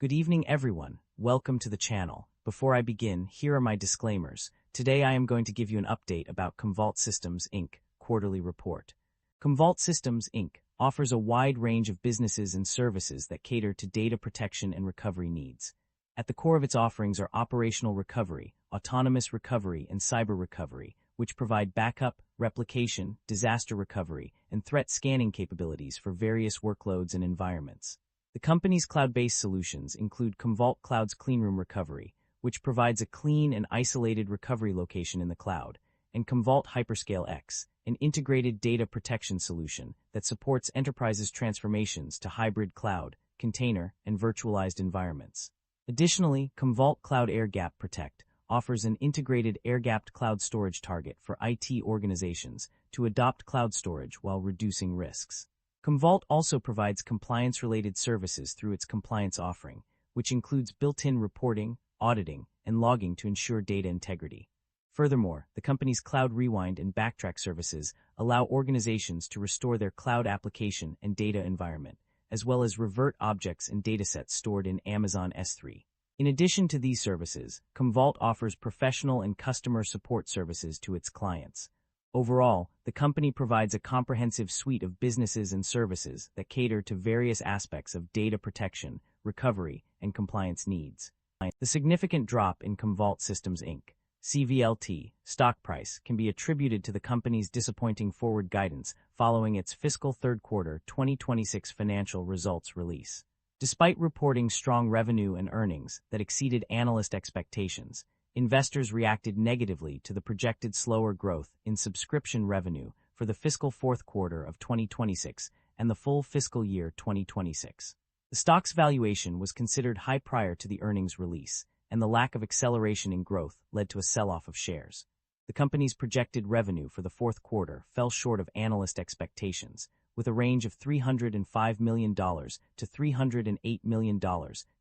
Good evening, everyone. Welcome to the channel. Before I begin, here are my disclaimers. Today I am going to give you an update about Commvault Systems, Inc. quarterly report. Commvault Systems, Inc. offers a wide range of businesses and services that cater to data protection and recovery needs. At the core of its offerings are operational recovery, autonomous recovery, and cyber recovery, which provide backup, replication, disaster recovery, and threat scanning capabilities for various workloads and environments. The company's cloud-based solutions include Commvault Cloud's Cleanroom Recovery, which provides a clean and isolated recovery location in the cloud, and Commvault Hyperscale X, an integrated data protection solution that supports enterprises' transformations to hybrid cloud, container, and virtualized environments. Additionally, Commvault Cloud Air Gap Protect offers an integrated air-gapped cloud storage target for IT organizations to adopt cloud storage while reducing risks. Commvault also provides compliance-related services through its compliance offering, which includes built-in reporting, auditing, and logging to ensure data integrity. Furthermore, the company's Cloud Rewind and Backtrack services allow organizations to restore their cloud application and data environment, as well as revert objects and datasets stored in Amazon S3. In addition to these services, Commvault offers professional and customer support services to its clients. Overall, the company provides a comprehensive suite of businesses and services that cater to various aspects of data protection, recovery, and compliance needs. The significant drop in Commvault Systems, Inc. CVLT stock price can be attributed to the company's disappointing forward guidance following its fiscal third quarter 2026 financial results release. Despite reporting strong revenue and earnings that exceeded analyst expectations, investors reacted negatively to the projected slower growth in subscription revenue for the fiscal fourth quarter of 2026 and the full fiscal year 2026. The stock's valuation was considered high prior to the earnings release, and the lack of acceleration in growth led to a sell-off of shares. The company's projected revenue for the fourth quarter fell short of analyst expectations, with a range of $305 million to $308 million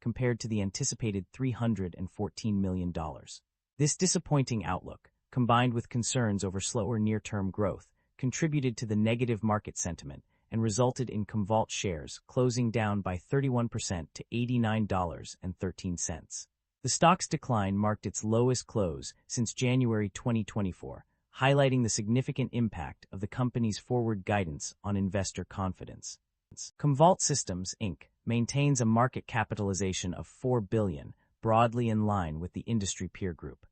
compared to the anticipated $314 million. This disappointing outlook, combined with concerns over slower near-term growth, contributed to the negative market sentiment and resulted in Commvault shares closing down by 31% to $89.13. The stock's decline marked its lowest close since January 2024, highlighting the significant impact of the company's forward guidance on investor confidence. Commvault Systems, Inc. maintains a market capitalization of $4 billion, broadly in line with the industry peer group.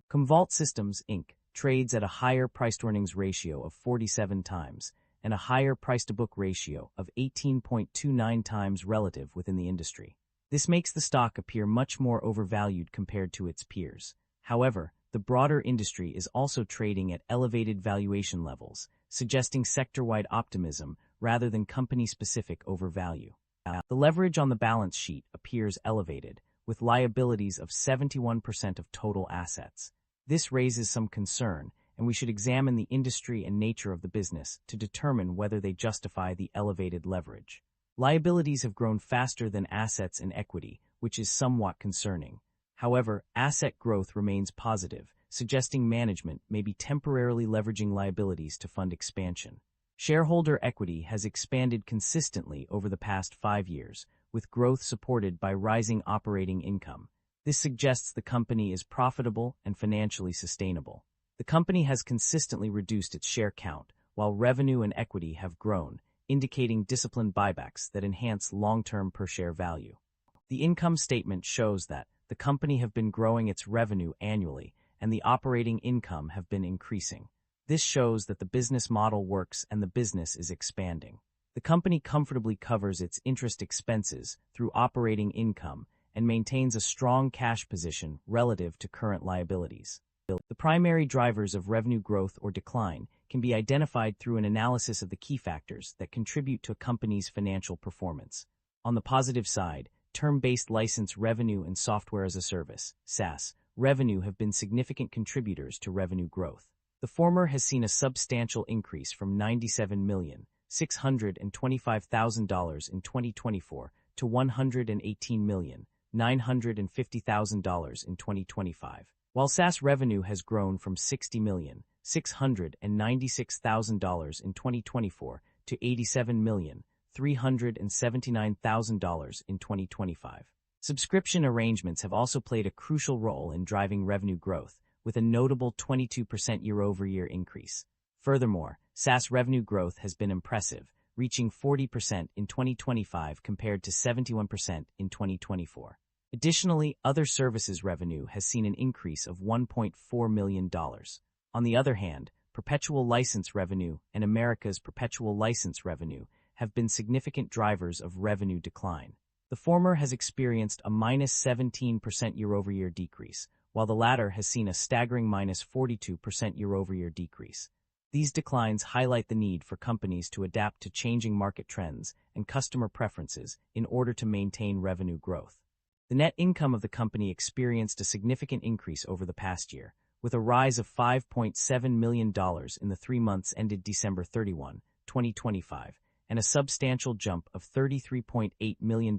Commvault Systems, Inc. trades at a higher price-to-earnings ratio of 47 times and a higher price-to-book ratio of 18.29 times relative within the industry. This makes the stock appear much more overvalued compared to its peers. However, the broader industry is also trading at elevated valuation levels, suggesting sector-wide optimism rather than company-specific overvalue. The leverage on the balance sheet appears elevated, with liabilities of 71% of total assets. This raises some concern, and we should examine the industry and nature of the business to determine whether they justify the elevated leverage. Liabilities have grown faster than assets and equity, which is somewhat concerning. However, asset growth remains positive, suggesting management may be temporarily leveraging liabilities to fund expansion. Shareholder equity has expanded consistently over the past 5 years, with growth supported by rising operating income. This suggests the company is profitable and financially sustainable. The company has consistently reduced its share count, while revenue and equity have grown, indicating disciplined buybacks that enhance long-term per-share value. The income statement shows that the company have been growing its revenue annually, and the operating income have been increasing. This shows that the business model works and the business is expanding. The company comfortably covers its interest expenses through operating income and maintains a strong cash position relative to current liabilities. The primary drivers of revenue growth or decline can be identified through an analysis of the key factors that contribute to a company's financial performance. On the positive side, term-based license revenue and software as a service, SaaS, revenue have been significant contributors to revenue growth. The former has seen a substantial increase from $97,625,000 in 2024 to $118,950,000 in 2025, while SaaS revenue has grown from $60,696,000 in 2024 to $87,379,000 in 2025. Subscription arrangements have also played a crucial role in driving revenue growth, with a notable 22% year-over-year increase. Furthermore, SaaS revenue growth has been impressive, reaching 40% in 2025 compared to 71% in 2024. Additionally, other services revenue has seen an increase of $1.4 million. On the other hand, perpetual license revenue and America's perpetual license revenue have been significant drivers of revenue decline. The former has experienced a minus 17% year-over-year decrease, while the latter has seen a staggering minus 42% year-over-year decrease. These declines highlight the need for companies to adapt to changing market trends and customer preferences in order to maintain revenue growth. The net income of the company experienced a significant increase over the past year, with a rise of $5.7 million in the 3 months ended December 31, 2025, and a substantial jump of $33.8 million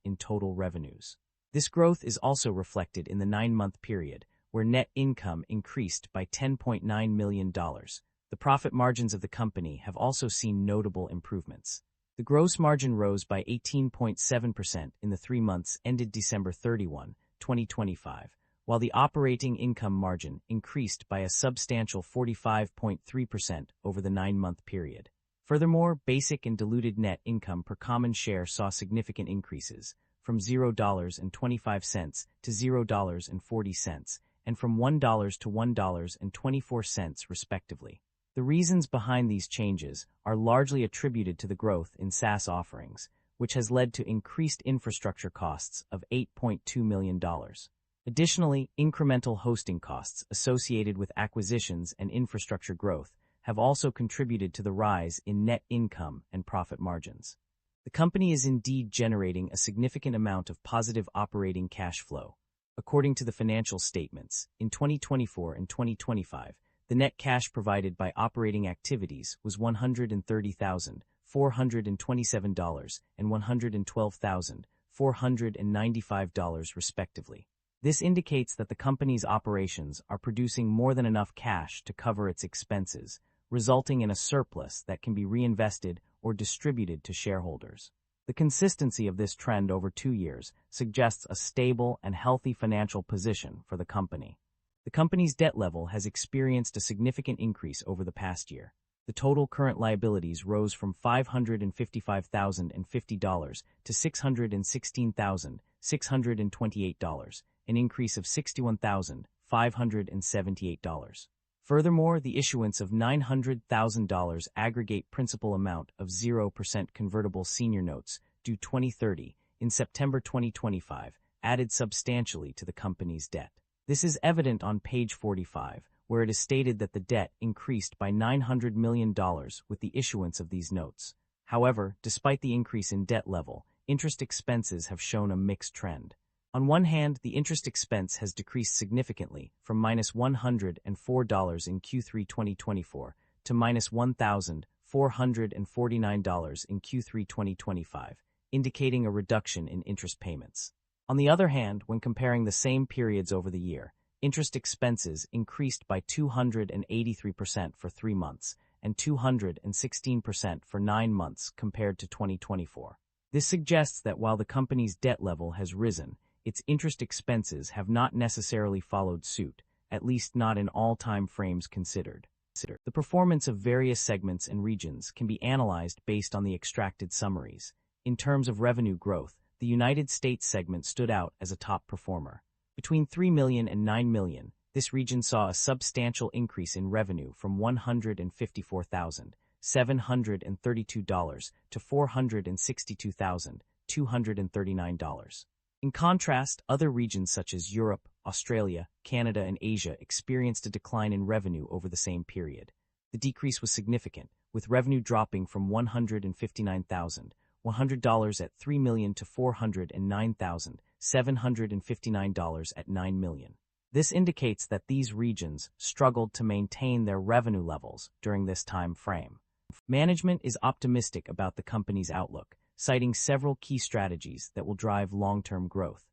in total revenues. This growth is also reflected in the 9-month period, where net income increased by $10.9 million. The profit margins of the company have also seen notable improvements. The gross margin rose by 18.7% in the 3 months ended December 31, 2025, while the operating income margin increased by a substantial 45.3% over the 9-month period. Furthermore, basic and diluted net income per common share saw significant increases, from $0.25 to $0.40, and from $1 to $1.24 respectively. The reasons behind these changes are largely attributed to the growth in SaaS offerings, which has led to increased infrastructure costs of $8.2 million. Additionally, incremental hosting costs associated with acquisitions and infrastructure growth have also contributed to the rise in net income and profit margins. The company is indeed generating a significant amount of positive operating cash flow. According to the financial statements, in 2024 and 2025, the net cash provided by operating activities was $130,427 and $112,495 respectively. This indicates that the company's operations are producing more than enough cash to cover its expenses, resulting in a surplus that can be reinvested or distributed to shareholders. The consistency of this trend over 2 years suggests a stable and healthy financial position for the company. The company's debt level has experienced a significant increase over the past year. The total current liabilities rose from $555,050 to $616,628, an increase of $61,578. Furthermore, the issuance of $900,000 aggregate principal amount of 0% convertible senior notes due 2030 in September 2025 added substantially to the company's debt. This is evident on page 45, where it is stated that the debt increased by $900 million with the issuance of these notes. However, despite the increase in debt level, interest expenses have shown a mixed trend. On one hand, the interest expense has decreased significantly from -$104 in Q3 2024 to -$1,449 in Q3 2025, indicating a reduction in interest payments. On the other hand, when comparing the same periods over the year, interest expenses increased by 283% for 3 months and 216% for 9 months compared to 2024. This suggests that while the company's debt level has risen, its interest expenses have not necessarily followed suit, at least not in all time frames considered. The performance of various segments and regions can be analyzed based on the extracted summaries. In terms of revenue growth, the United States segment stood out as a top performer. Between $3 million and $9 million, this region saw a substantial increase in revenue from $154,732 to $462,239. In contrast, other regions such as Europe, Australia, Canada, and Asia experienced a decline in revenue over the same period. The decrease was significant, with revenue dropping from $159,100 at $3 million to $409,759 at $9 million. This indicates that these regions struggled to maintain their revenue levels during this time frame. Management is optimistic about the company's outlook, citing several key strategies that will drive long-term growth.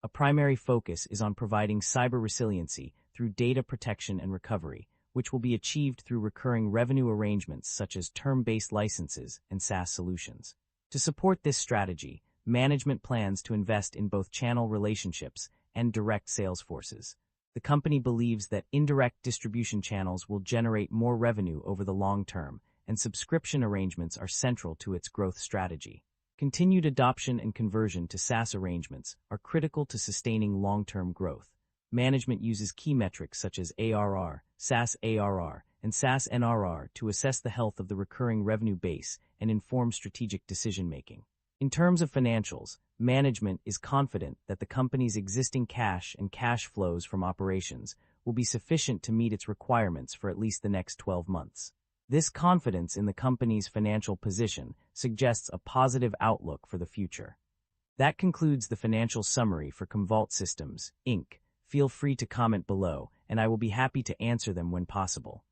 A primary focus is on providing cyber resiliency through data protection and recovery, which will be achieved through recurring revenue arrangements such as term-based licenses and SaaS solutions. To support this strategy, management plans to invest in both channel relationships and direct sales forces. The company believes that indirect distribution channels will generate more revenue over the long term, and subscription arrangements are central to its growth strategy. Continued adoption and conversion to SaaS arrangements are critical to sustaining long-term growth. Management uses key metrics such as ARR, SaaS ARR, and SaaS NRR to assess the health of the recurring revenue base and inform strategic decision-making. In terms of financials, management is confident that the company's existing cash and cash flows from operations will be sufficient to meet its requirements for at least the next 12 months. This confidence in the company's financial position suggests a positive outlook for the future. That concludes the financial summary for Commvault Systems, Inc. Feel free to comment below, and I will be happy to answer them when possible.